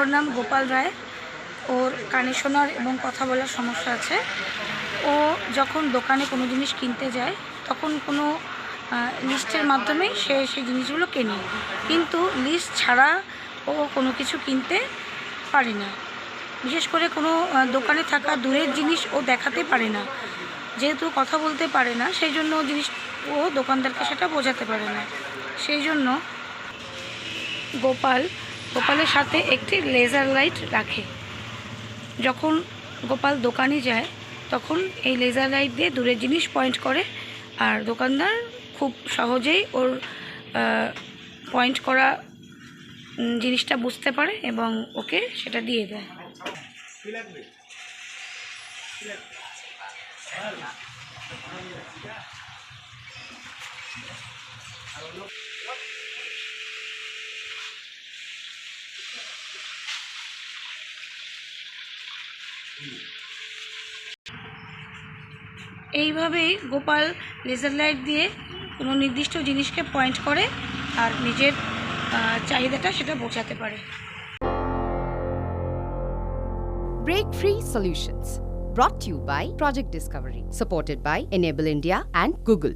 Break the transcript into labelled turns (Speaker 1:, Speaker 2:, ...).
Speaker 1: ওর নাম গোপাল রায়। ওর কানে শোনার এবং কথা বলার সমস্যা আছে। ও যখন দোকানে কোনো জিনিস কিনতে যায় তখন কোনো লিস্টের মাধ্যমেই সে সেই জিনিসগুলো কেনে, কিন্তু লিস্ট ছাড়া ও কোনো কিছু কিনতে পারে না। বিশেষ করে কোনো দোকানে থাকা দূরের জিনিস ও দেখাতে পারে না, যেহেতু কথা বলতে পারে না সেই জন্য ও দোকানদারকে সেটা বোঝাতে পারে না। সেই জন্য গোপালের সাথে একটি লেজার লাইট রাখে। যখন গোপাল দোকানে যায় তখন এই লেজার লাইট দিয়ে দূরের জিনিস পয়েন্ট করে, আর দোকানদার খুব সহজেই ওর পয়েন্ট করা জিনিসটা বুঝতে পারে এবং ওকে সেটা দিয়ে দেয়। এইভাবেই গোপাল লেজার লাইট দিয়ে কোনো নির্দিষ্ট জিনিসকে পয়েন্ট করে আর নিজের চাহিদাটা সেটা বোঝাতে পারে।
Speaker 2: Break Free Solutions, brought to you by Project Discovery, supported by Enable India and Google.